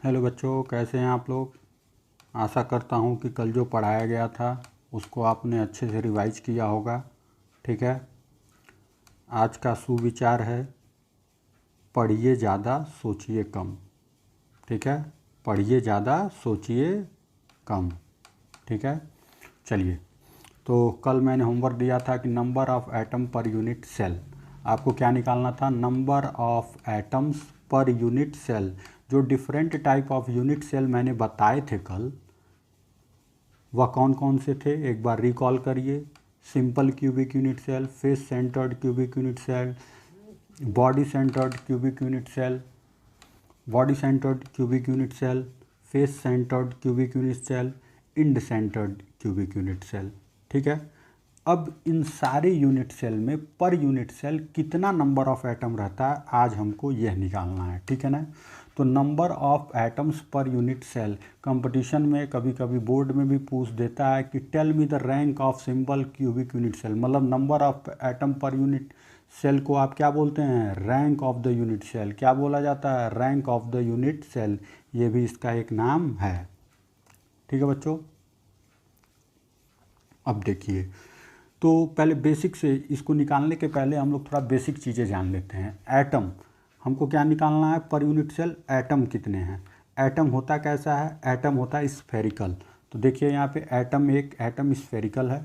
Hello बच्चों, कैसे हैं आप लोग। आशा करता हूं कि कल जो पढ़ाया गया था उसको आपने अच्छे से रिवाइज किया होगा। ठीक है। आज का सुविचार है, पढ़िए ज़्यादा सोचिए कम। ठीक है। पढ़िए ज़्यादा सोचिए कम। ठीक है। चलिए, तो कल मैंने होमवर्क दिया था कि number of atom per unit cell. आपको क्या निकालना था? Number of atoms per unit cell. जो different type of unit cell मैंने बताए थे कल, वह कौन कौन से थे एक बार रिकॉल करिए। Simple cubic unit cell, face centred cubic unit cell, body centred cubic unit cell, body centred cubic unit cell, face centred cubic unit cell, end centred cubic unit cell. ठीक है। अब इन सारे यूनिट सेल में per unit cell कितना number of atom रहता है, आज हमको यह निकालना है। ठीक है ना। तो number of atoms per unit cell, competition में कभी कभी बोर्ड में भी पूछ देता है कि tell me the rank of simple cubic unit cell, मतलब number of atom per unit cell को आप क्या बोलते हैं? Rank of the unit cell. क्या बोला जाता है? Rank of the unit cell. ये भी इसका एक नाम है। ठीक है बच्चों। अब देखिए, तो पहले बेसिक से इसको निकालने के पहले हम लोग थोड़ा बेसिक चीज़ें जान लेते हैं। एटम, हमको क्या निकालना है? पर यूनिट सेल एटम कितने हैं। एटम होता कैसा है? एटम होता है स्फेरिकल। तो देखिए यहाँ पे एटम, एक एटम स्फेरिकल है।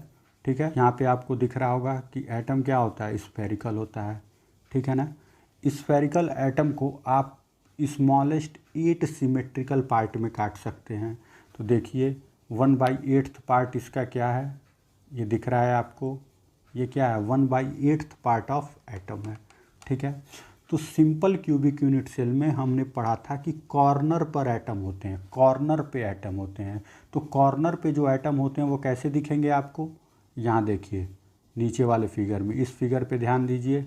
ठीक है। यहाँ पे आपको दिख रहा होगा कि एटम क्या होता है? स्फेरिकल होता है। ठीक है ना। स्फेरिकल एटम को आप स्मॉलेस्ट 8 सिमेट्रिकल पार्ट में काट सकते हैं। तो देखिए 1/8 पार्ट इसका क्या है? ये दिख रहा है आपको। ये क्या है? 1/8 पार्ट ऑफ एटम है। ठीक है। तो सिंपल क्यूबिक यूनिट सेल में हमने पढ़ा था कि कॉर्नर पर एटम होते हैं, कॉर्नर पे एटम होते हैं। तो कॉर्नर पे जो एटम होते हैं वो कैसे दिखेंगे आपको? यहाँ देखिए नीचे वाले फिगर में, इस फिगर पे ध्यान दीजिए।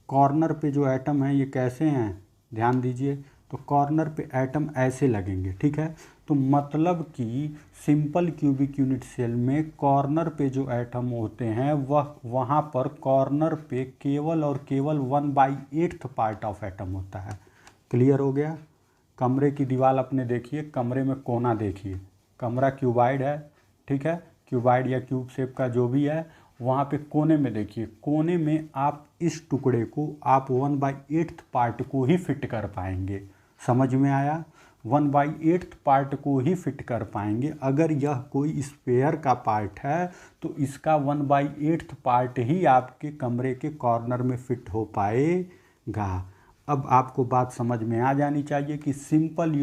कॉर्नर पे जो एटम हैं ये कैसे हैं? ध्यान दीजिए। तो कॉर्नर पे एटम ऐसे लगेंगे। ठीक है। तो मतलब कि सिंपल क्यूबिक यूनिट सेल में कॉर्नर पे जो एटम होते हैं वह वहाँ पर कॉर्नर पे केवल और केवल 1/8 पार्ट ऑफ एटम होता है। क्लियर हो गया। कमरे की दीवार अपने देखिए, कमरे में कोना देखिए, कमरा क्यूबाइड है। ठीक है। क्यूबाइड या क्यूब शेप का जो भी है, वहाँ पे कोने में देखिए, कोने में आप इस टुकड़े को आप 1/8 पार्ट को ही फिट कर पाएंगे। समझ में आया? 1/8 पार्ट को ही फिट कर पाएंगे। अगर यह कोई स्पेयर का पार्ट है तो इसका 1/8 पार्ट ही आपके कमरे के कॉर्नर में फिट हो पाएगा। अब आपको बात समझ में आ जानी चाहिए कि सिंपल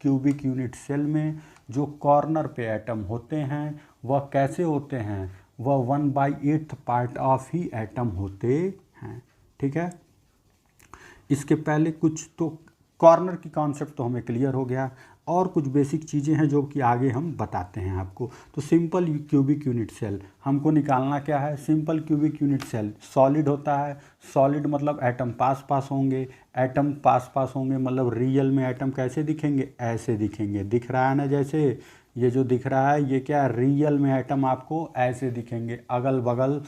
क्यूबिक यूनिट सेल में जो कॉर्नर पे एटम होते हैं वह कैसे होते हैं? वह 1/8 पार्ट ऑफ ही एटम होते हैं। ठीक है। इसके पहले कुछ तो कॉर्नर की कॉन्सेप्ट तो हमें क्लियर हो गया, और कुछ बेसिक चीज़ें हैं जो कि आगे हम बताते हैं आपको। तो सिंपल क्यूबिक यूनिट सेल हमको निकालना क्या है? Simple cubic unit cell solid होता है। सॉलिड मतलब एटम पास पास होंगे। एटम पास पास होंगे मतलब रियल में एटम कैसे दिखेंगे? ऐसे दिखेंगे। दिख रहा है ना? जैसे ये जो दिख रहा है ये क्या? रियल में एटम आपको ऐसे दिखेंगे, अगल बगल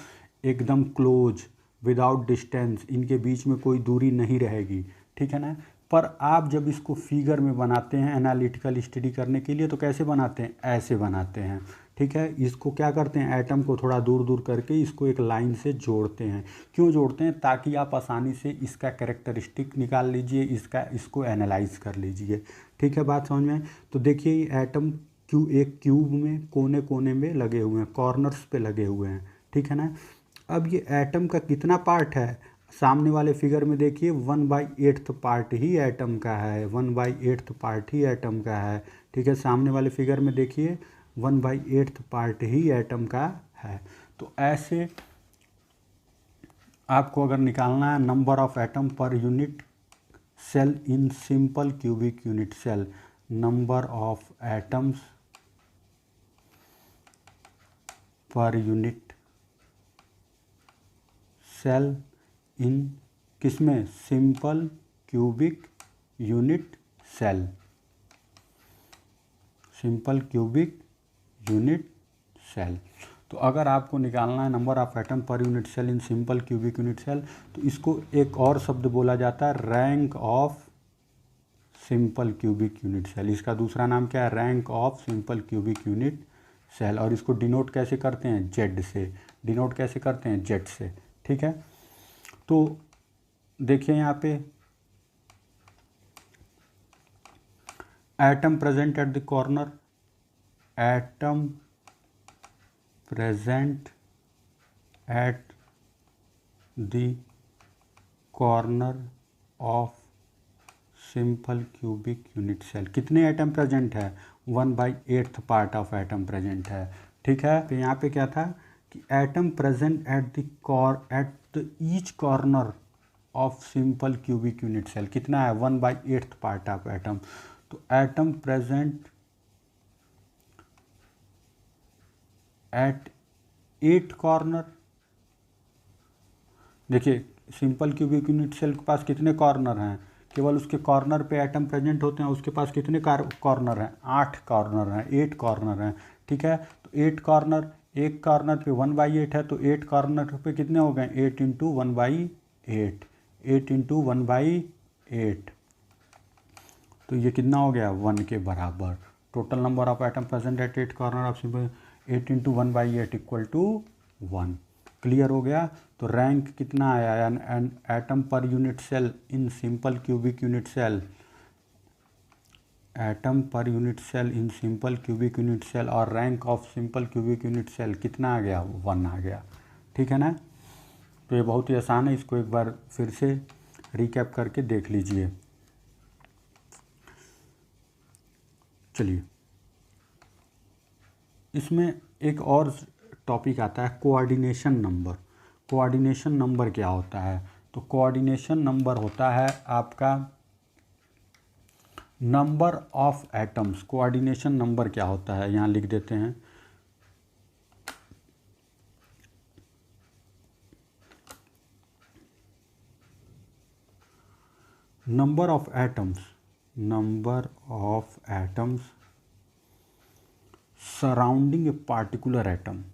एकदम क्लोज, विदाउट डिस्टेंस, इनके बीच में कोई दूरी नहीं रहेगी। ठीक है ना। पर आप जब इसको फिगर में बनाते हैं एनालिटिकल स्टडी करने के लिए तो कैसे बनाते हैं? ऐसे बनाते हैं। ठीक है। इसको क्या करते हैं? एटम को थोड़ा दूर दूर करके इसको एक लाइन से जोड़ते हैं। क्यों जोड़ते हैं? ताकि आप आसानी से इसका कैरेक्टरिस्टिक निकाल लीजिए, इसको एनालाइज कर लीजिए। ठीक है, बात समझ में? तो देखिए एटम एक क्यूब में कोने कोने में लगे हुए हैं, कॉर्नर्स पे लगे हुए हैं। ठीक है ना। अब ये एटम का कितना पार्ट है? सामने वाले फिगर में देखिए 1/8 पार्ट ही एटम का है, 1/8 पार्ट ही एटम का है। ठीक है। सामने वाले फिगर में देखिए 1/8 पार्ट ही एटम का है। तो ऐसे आपको अगर निकालना है number of atom per unit cell in simple cubic unit cell, number of atoms per unit cell in किसमें? Simple cubic unit cell, simple cubic unit cell. तो अगर आपको निकालना है number of atom per unit cell in simple cubic unit cell, तो इसको एक और शब्द बोला जाता है, rank of simple cubic unit cell. इसका दूसरा नाम क्या है, rank of simple cubic unit cell. और इसको डिनोट कैसे करते हैं, जेड से। डिनोट कैसे करते हैं, जेड से। ठीक है, तो देखिए यहाँ पे atom present at the corner, atom present at the corner of simple cubic unit cell. कितने एटम प्रेजेंट है, 1/8 पार्ट ऑफ एटम प्रेजेंट है। ठीक है, तो यहाँ पे क्या था कि atom present at the each corner of simple cubic unit cell कितना है, 1/8 पार्ट ऑफ एटम। तो एटम प्रेजेंट एट 8 कॉर्नर। देखिए सिंपल क्यूबिक यूनिट सेल के पास कितने कॉर्नर हैं, केवल उसके कॉर्नर पे एटम प्रेजेंट होते हैं, उसके पास कितने कॉर्नर हैं, 8 कॉर्नर हैं, 8 कॉर्नर हैं। ठीक है, तो 8 कॉर्नर, एक कॉर्नर पे 1/8 है, तो 8 कॉर्नर पे कितने हो गए, 8 इंटू 1/8, 8 इंटू 1/8, तो ये कितना हो गया, 1 के बराबर। Total number of atom present at 8 corner of simple 8 into 1/8 equal to 1। Clear हो गया। तो रैंक कितना आया, N atom per unit cell in simple cubic unit cell, atom per unit cell in simple cubic unit cell, और rank of simple cubic unit cell कितना आ गया, 1 आ गया। ठीक है ना, तो ये बहुत ही आसान है, इसको एक बार फिर से रिकैप करके देख लीजिए। चलिए, इसमें एक और टॉपिक आता है कोऑर्डिनेशन नंबर। कोऑर्डिनेशन नंबर क्या होता है, तो कोऑर्डिनेशन नंबर होता है आपका number of atoms. Coordination number क्या होता है, यहाँ लिख देते हैं, number of atoms, number of atoms surrounding a particular atom.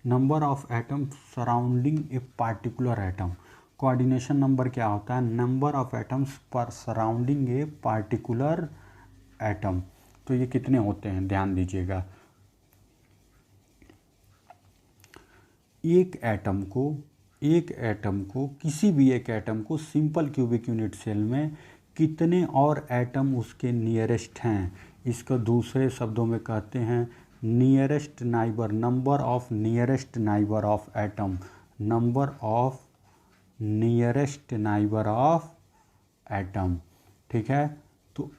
Number of atom surrounding a particular atom. Coordination number क्या होता है, नंबर ऑफ एटम्स पर सराउंडिंग ए पार्टिकुलर एटम। तो ये कितने होते हैं, ध्यान दीजिएगा, एक एटम को किसी भी एक एटम को सिंपल क्यूबिक यूनिट सेल में कितने और एटम उसके नियरेस्ट हैं, इसको दूसरे शब्दों में कहते हैं nearest neighbour, number of nearest neighbour of atom, number of nearest neighbour of atom. ठीक है, तो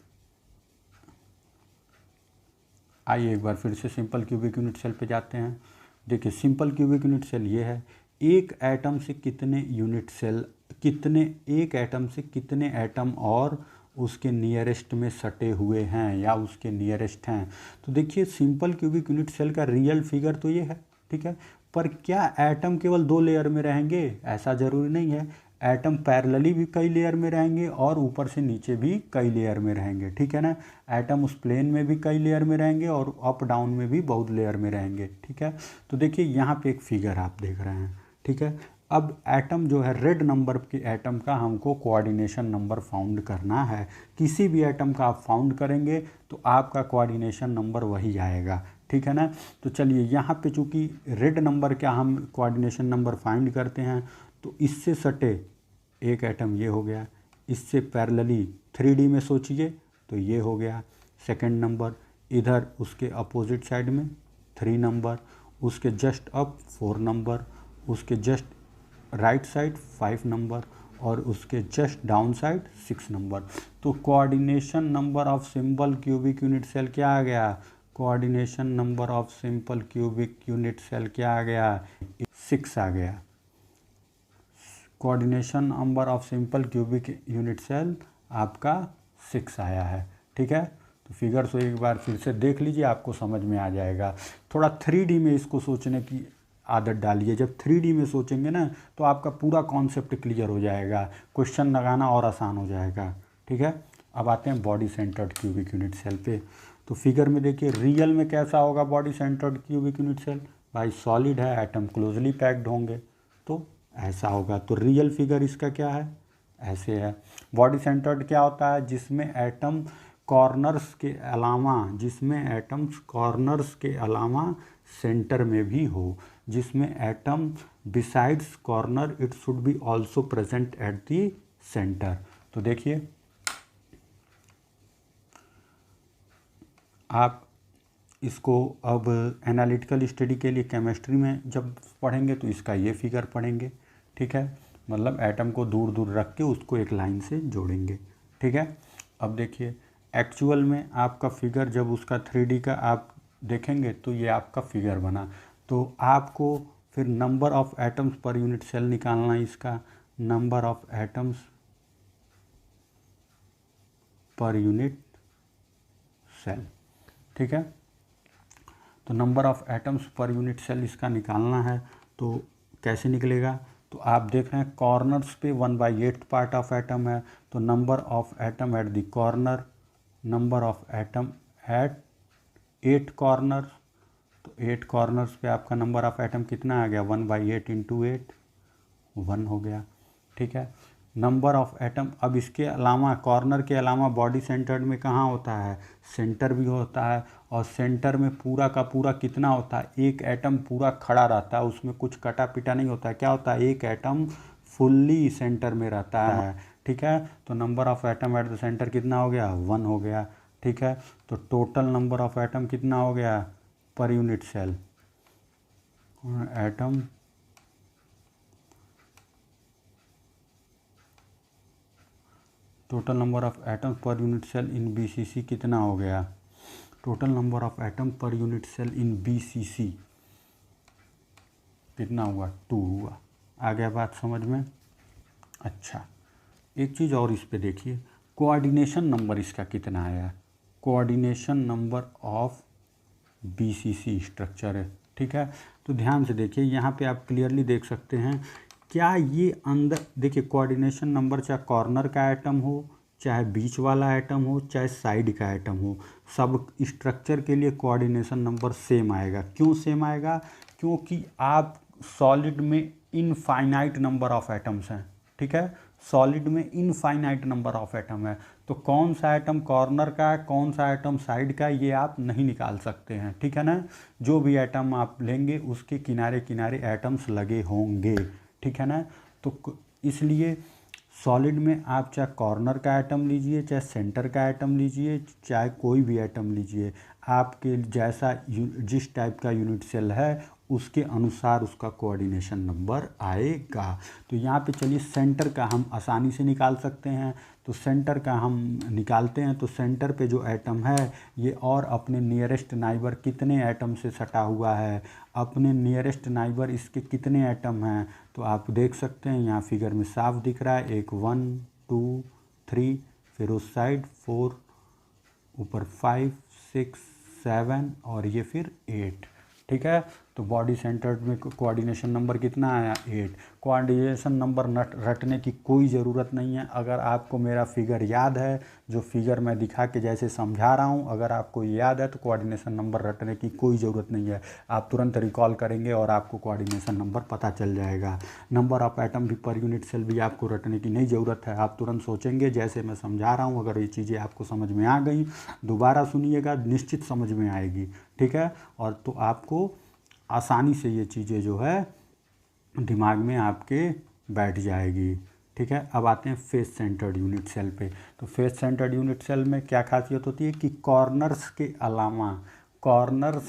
आइए एक बार फिर से सिंपल क्यूबिक यूनिट सेल पे जाते हैं। देखिए सिंपल क्यूबिक यूनिट सेल ये है, एक एटम से कितने यूनिट सेल, एक एटम से कितने एटम और उसके नियरेस्ट में सटे हुए हैं या उसके नियरेस्ट हैं। तो देखिए सिंपल क्यूबिक यूनिट सेल का रियल फिगर तो ये है, ठीक है, पर क्या एटम केवल 2 लेयर में रहेंगे, ऐसा ज़रूरी नहीं है। एटम पैरेलली भी कई लेयर में रहेंगे और ऊपर से नीचे भी कई लेयर में रहेंगे। ठीक है ना, एटम उस प्लेन में भी कई लेयर में रहेंगे और अप डाउन में भी बहुत लेयर में रहेंगे। ठीक है, तो देखिए यहाँ पे एक फिगर आप देख रहे हैं। ठीक है, अब एटम जो है, रेड नंबर के एटम का हमको कोऑर्डिनेशन नंबर फाउंड करना है। किसी भी एटम का आप फाउंड करेंगे तो आपका कोऑर्डिनेशन नंबर वही आएगा। ठीक है ना, तो चलिए यहाँ पे चूँकि रेड नंबर का हम कोऑर्डिनेशन नंबर फाइंड करते हैं, तो इससे सटे एक एटम ये हो गया, इससे पैरेलली 3D में सोचिए तो ये हो गया सेकंड नंबर, इधर उसके अपोजिट साइड में 3 नंबर, उसके जस्ट अप 4 नंबर, उसके जस्ट राइट साइड 5 नंबर और उसके जस्ट डाउन साइड 6 नंबर। तो coordination number of simple cubic unit cell क्या आ गया, coordination number of simple cubic unit cell क्या आ गया, 6 आ गया। Coordination number of simple cubic unit cell आपका 6 आया है। ठीक है, तो फिगर से एक बार फिर से देख लीजिए, आपको समझ में आ जाएगा। थोड़ा 3D में इसको सोचने की आदत डालिए, जब 3D में सोचेंगे ना तो आपका पूरा कॉन्सेप्ट क्लियर हो जाएगा, क्वेश्चन लगाना और आसान हो जाएगा। ठीक है, अब आते हैं body centred cubic unit cell पे। तो फिगर में देखिए रियल में कैसा होगा body centred cubic unit cell, भाई सॉलिड है, एटम क्लोजली पैक्ड होंगे तो ऐसा होगा। तो रियल फिगर इसका क्या है, ऐसे है। बॉडी सेंटर्ड क्या होता है, जिसमें एटम कॉर्नर्स के अलावा, जिसमें एटम्स कॉर्नर्स के अलावा सेंटर में भी हो, जिसमें atom besides corner it should be also present at the centre. तो देखिए आप इसको अब एनालिटिकल स्टडी के लिए केमिस्ट्री में जब पढ़ेंगे तो इसका ये फिगर पढ़ेंगे, ठीक है, मतलब एटम को दूर दूर रख के उसको एक लाइन से जोड़ेंगे, ठीक है। अब देखिए एक्चुअल में आपका फिगर जब उसका 3D का आप देखेंगे तो ये आपका फिगर बना। तो आपको फिर number of atoms per unit cell निकालना है, इसका number of atoms per unit cell, ठीक है। तो number of atoms per unit cell इसका निकालना है, तो कैसे निकलेगा, तो आप देख रहे हैं कॉर्नर्स पे 1/8 पार्ट ऑफ एटम है, तो number of atom at the corner, number of atom at 8 corners, तो 8 कॉर्नर्स पे आपका नंबर ऑफ एटम कितना आ गया, 1/8 × 8 1 हो गया, ठीक है। नंबर ऑफ एटम, अब इसके अलावा कॉर्नर के अलावा बॉडी सेंटर्ड में कहाँ होता है, सेंटर भी होता है, और सेंटर में पूरा का पूरा कितना होता है, एक एटम पूरा खड़ा रहता है, उसमें कुछ कटा पिटा नहीं होता है, क्या होता है, एक एटम फुल्ली सेंटर में रहता है, ठीक है। तो number of atom at the centre कितना हो गया, 1 हो गया, ठीक है। तो टोटल नंबर ऑफ एटम कितना हो गया per unit cell, atom total number of atom per unit cell in BCC कितना हो गया, total number of atom per unit cell in BCC कितना हुआ, 2 हुआ। आ गया बात समझ में। अच्छा एक चीज़ और इस पे देखिए, कोऑर्डिनेशन नंबर इसका कितना आया, coordination number of BCC structure है, ठीक है। तो ध्यान से देखिए यहाँ पे आप क्लियरली देख सकते हैं, क्या ये अंदर देखिए कोऑर्डिनेशन नंबर, चाहे कॉर्नर का एटम हो, चाहे बीच वाला एटम हो, चाहे साइड का एटम हो, सब स्ट्रक्चर के लिए कोऑर्डिनेशन नंबर सेम आएगा। क्यों सेम आएगा, क्योंकि आप सॉलिड में इनफाइनाइट नंबर ऑफ एटम्स हैं, ठीक है, सॉलिड में इनफाइनाइट नंबर ऑफ एटम है, तो कौन सा एटम कॉर्नर का है, कौन सा एटम साइड का है, ये आप नहीं निकाल सकते हैं, ठीक है ना। जो भी एटम आप लेंगे उसके किनारे किनारे एटम्स लगे होंगे, ठीक है ना। तो इसलिए सॉलिड में आप चाहे कॉर्नर का एटम लीजिए, चाहे सेंटर का एटम लीजिए, चाहे कोई भी एटम लीजिए, आपके जैसा जिस टाइप का यूनिट सेल है उसके अनुसार उसका कोऑर्डिनेशन नंबर आएगा। तो यहाँ पे चलिए सेंटर का हम आसानी से निकाल सकते हैं, तो सेंटर का हम निकालते हैं। तो सेंटर पे जो एटम है ये और अपने नियरेस्ट नाइबर कितने एटम से सटा हुआ है, अपने नियरेस्ट नाइबर इसके कितने एटम हैं, तो आप देख सकते हैं यहाँ फिगर में साफ दिख रहा है, एक 1 2 3, फिर उस साइड 4, ऊपर 5 6 7 और ये फिर 8, ठीक है। तो बॉडी सेंटर्ड में कोऑर्डिनेशन नंबर कितना आया, 8। कोऑर्डिनेशन नंबर रटने की कोई ज़रूरत नहीं है। अगर आपको मेरा फिगर याद है, जो फिगर मैं दिखा के जैसे समझा रहा हूँ, अगर आपको याद है तो कोऑर्डिनेशन नंबर रटने की कोई ज़रूरत नहीं है। आप तुरंत रिकॉल करेंगे और आपको कोऑर्डिनेशन नंबर पता चल जाएगा। नंबर ऑफ एटम भी पर यूनिट सेल भी आपको रटने की नहीं ज़रूरत है, आप तुरंत सोचेंगे जैसे मैं समझा रहा हूँ। अगर ये चीज़ें आपको समझ में आ गई, दोबारा सुनिएगा, निश्चित समझ में आएगी, ठीक है। और तो आपको आसानी से ये चीज़ें जो है दिमाग में आपके बैठ जाएगी, ठीक है। अब आते हैं फेस सेंटर्ड यूनिट सेल पे। तो फेस सेंटर्ड यूनिट सेल में क्या खासियत होती है कि कॉर्नर्स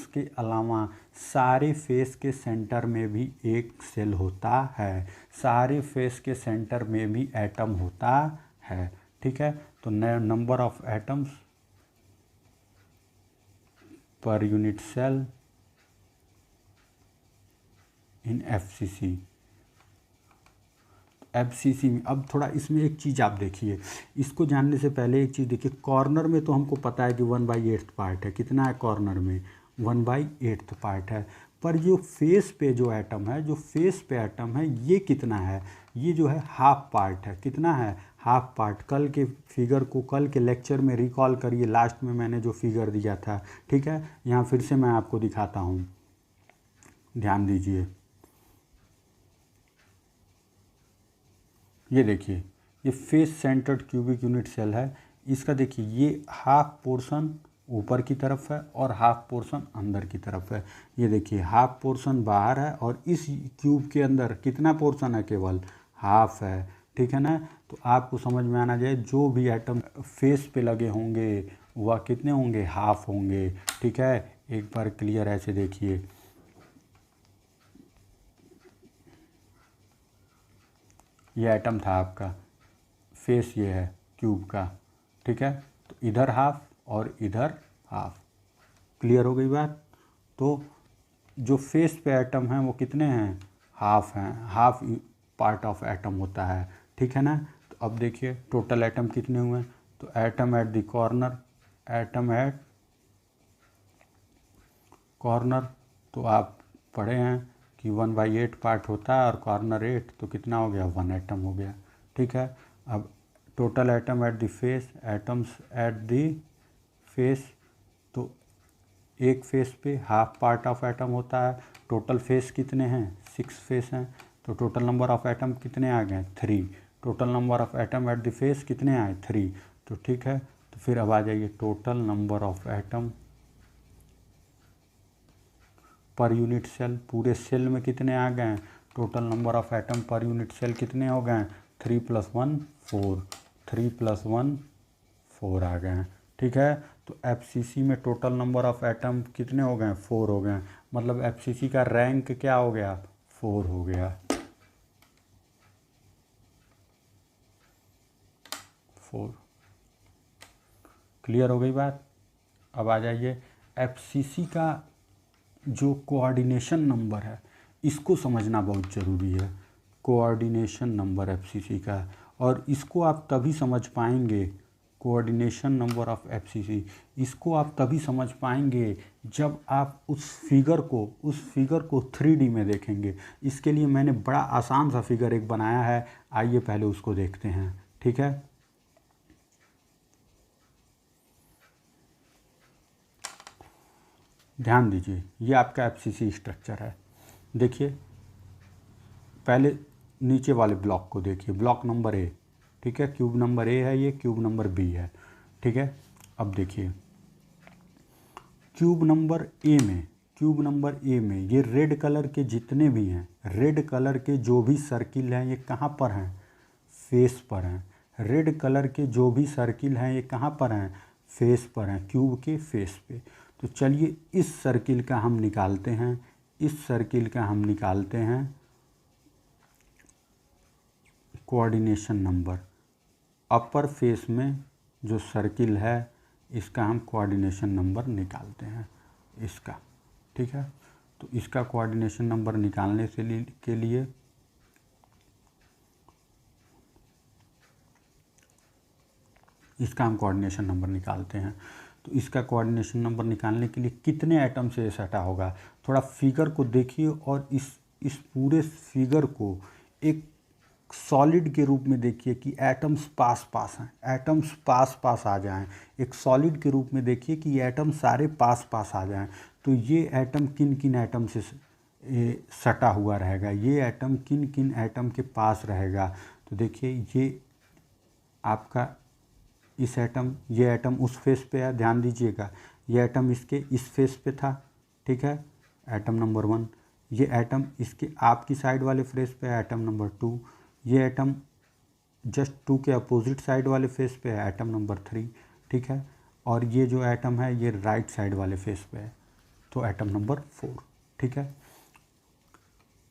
के अलावा सारे फेस के सेंटर में भी एक सेल होता है, सारे फेस के सेंटर में भी एटम होता है, ठीक है। तो number of atoms per unit cell in FCC में। अब थोड़ा इसमें एक चीज़ आप देखिए, इसको जानने से पहले एक चीज़ देखिए, कॉर्नर में तो हमको पता है कि 1/8 पार्ट है, कितना है कॉर्नर में, 1/8 पार्ट है। पर जो फेस पे जो एटम है, जो फेस पे एटम है, ये कितना है, ये जो है हाफ पार्ट है, कितना है, हाफ पार्ट। कल के फिगर को कल के लेक्चर में रिकॉल करिए, लास्ट में मैंने जो फिगर दिया था, ठीक है। यहाँ फिर से मैं आपको दिखाता हूँ, ध्यान दीजिए। ये देखिए, ये face centred cubic unit cell है। इसका देखिए, ये हाफ पोर्शन ऊपर की तरफ है और हाफ पोर्शन अंदर की तरफ है। ये देखिए, हाफ पोर्शन बाहर है और इस क्यूब के अंदर कितना पोर्शन है, केवल हाफ है, ठीक है ना। तो आपको समझ में आना चाहिए, जो भी एटम फेस पे लगे होंगे वह कितने होंगे, हाफ होंगे, ठीक है। एक बार क्लियर ऐसे देखिए, ये एटम था आपका, फेस ये है क्यूब का, ठीक है। तो इधर हाफ और इधर हाफ, क्लियर हो गई बात। तो जो फेस पे एटम हैं वो कितने हैं, हाफ हैं, हाफ पार्ट ऑफ एटम होता है, ठीक है ना। तो अब देखिए टोटल एटम कितने हुए, तो atom at the corner, atom at corner, तो आप पढ़े हैं कि 1/8 पार्ट होता है और कॉर्नर 8, तो कितना हो गया, 1 एटम हो गया, ठीक है। अब total atom at the face, atoms at the face, तो एक फेस पे हाफ पार्ट ऑफ एटम होता है। टोटल फेस कितने हैं, 6 फेस हैं, तो टोटल नंबर ऑफ एटम कितने आ गए, 3। Total number of atom at the face कितने आए, 3, तो ठीक है। तो फिर अब आ जाइए, total number of atom per unit cell, पूरे सेल में कितने आ गए, total number of atom per unit cell कितने हो गए, 3 + 1 4, 3 + 1 4 आ गए, ठीक है। तो एफसीसी में टोटल नंबर ऑफ एटम कितने हो गए, 4 हो गए, मतलब एफसीसी का रैंक क्या हो गया, 4 हो गया, 4। क्लियर हो गई बात। अब आ जाइए, एफसीसी का जो कोऑर्डिनेशन नंबर है, इसको समझना बहुत ज़रूरी है, कोऑर्डिनेशन नंबर एफसीसी का। और इसको आप तभी समझ पाएंगे, कोऑर्डिनेशन नंबर ऑफ एफसीसी, इसको आप तभी समझ पाएंगे जब आप उस फिगर को 3D में देखेंगे। इसके लिए मैंने बड़ा आसान सा फिगर एक बनाया है, आइए पहले उसको देखते हैं, ठीक है। ध्यान दीजिए, ये आपका एफसीसी स्ट्रक्चर है। देखिए, पहले नीचे वाले ब्लॉक को देखिए, ब्लॉक नंबर ए, ठीक है, क्यूब नंबर ए है, ये क्यूब नंबर बी है, ठीक है। अब देखिए, क्यूब नंबर ए में ये रेड कलर के जितने भी हैं, रेड कलर के जो भी सर्किल हैं, ये कहाँ पर हैं, फेस पर हैं। रेड कलर के जो भी सर्किल हैं, ये कहाँ पर हैं, फेस पर हैं, क्यूब के फेस पे। तो चलिए इस सर्किल का हम निकालते हैं, इस सर्किल का हम निकालते हैं कोऑर्डिनेशन नंबर। अपर फेस में जो सर्किल है, इसका हम कोऑर्डिनेशन नंबर निकालते हैं, इसका, ठीक है। तो इसका कोऑर्डिनेशन नंबर निकालने के लिए इसका हम कोऑर्डिनेशन नंबर निकालते हैं। तो इसका कोऑर्डिनेशन नंबर निकालने के लिए कितने एटम से सटा होगा, थोड़ा फिगर को देखिए और इस पूरे फिगर को एक सॉलिड के रूप में देखिए कि एटम्स पास पास हैं, एटम्स पास पास आ जाएं। एक सॉलिड के रूप में देखिए कि एटम सारे पास पास आ जाएं। तो ये एटम किन किन एटम से सटा हुआ रहेगा, ये एटम किन किन एटम के पास रहेगा। तो देखिए, ये आपका ये एटम उस फेस पे है, ध्यान दीजिएगा, ये एटम इसके इस फेस पे था, ठीक है, एटम नंबर 1। ये एटम इसके आपकी साइड वाले फेस पे है, एटम नंबर 2। ये एटम जस्ट 2 के अपोजिट साइड वाले फेस पे है, एटम नंबर 3, ठीक है। और ये जो एटम है, ये राइट साइड वाले फेस पे है, तो एटम नंबर 4, ठीक है।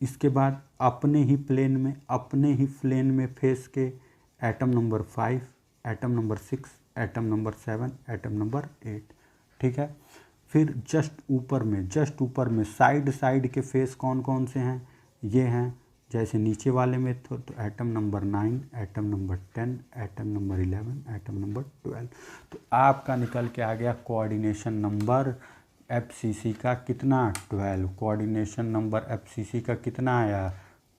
इसके बाद अपने ही प्लेन में फेस के atom number 5, atom number 6, atom number 7, atom number 8, ठीक है। फिर जस्ट ऊपर में साइड के फेस कौन कौन से हैं, ये हैं, जैसे नीचे वाले में तो atom number 9, atom number 10, atom number 11, atom number 12। तो आपका निकल के आ गया कोऑर्डिनेशन नंबर एफसीसी का कितना, 12। कोऑर्डिनेशन नंबर एफसीसी का कितना आया,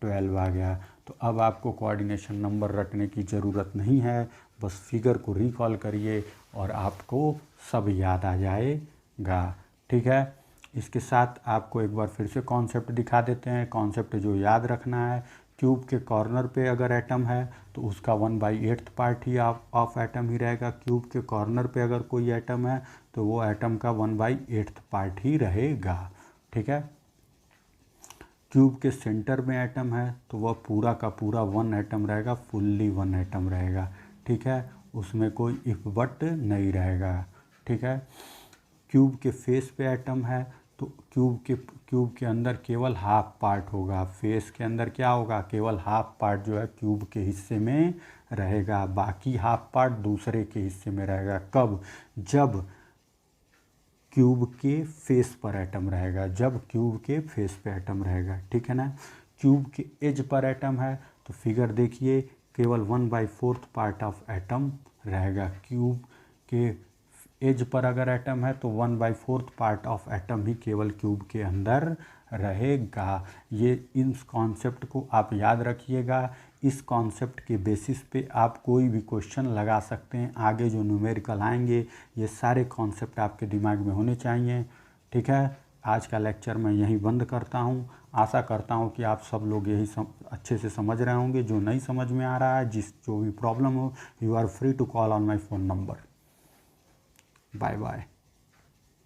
12 आ गया। तो अब आपको कोऑर्डिनेशन नंबर रटने की ज़रूरत नहीं है, बस फिगर को रिकॉल करिए और आपको सब याद आ जाएगा। ठीक है, इसके साथ आपको एक बार फिर से कॉन्सेप्ट दिखा देते हैं। कॉन्सेप्ट जो याद रखना है, क्यूब के कॉर्नर पे अगर एटम है तो उसका 1/8 पार्ट ही ऑफ एटम ही रहेगा। क्यूब के कॉर्नर पे अगर कोई एटम है तो वो एटम का 1/8 पार्ट ही रहेगा। ठीक है, क्यूब के सेंटर में एटम है तो वह पूरा का पूरा 1 एटम रहेगा, फुल्ली 1 एटम रहेगा। ठीक है, उसमें कोई इफ बट नहीं रहेगा। ठीक है, क्यूब के फेस पे एटम है तो क्यूब के अंदर केवल हाफ पार्ट होगा। फेस के अंदर क्या होगा, केवल हाफ पार्ट जो है क्यूब के हिस्से में रहेगा, बाकी हाफ पार्ट दूसरे के हिस्से में रहेगा। कब, जब क्यूब के फेस पर एटम रहेगा, जब क्यूब के फेस पे एटम रहेगा। ठीक है ना, क्यूब के एज पर एटम है तो फिगर देखिए, केवल 1/4 पार्ट ऑफ एटम रहेगा। क्यूब के एज पर अगर एटम है तो 1/4 पार्ट ऑफ एटम ही केवल क्यूब के अंदर रहेगा। ये इस कॉन्सेप्ट को आप याद रखिएगा। इस कॉन्सेप्ट के बेसिस पे आप कोई भी क्वेश्चन लगा सकते हैं। आगे जो न्यूमेरिकल आएंगे ये सारे कॉन्सेप्ट आपके दिमाग में होने चाहिए। ठीक है, आज का लेक्चर मैं यहीं बंद करता हूँ। आशा करता हूँ कि आप सब लोग यही अच्छे से समझ रहे होंगे। जो नहीं समझ में आ रहा है, जो भी प्रॉब्लम हो, you are free to call on my phone number. Bye bye.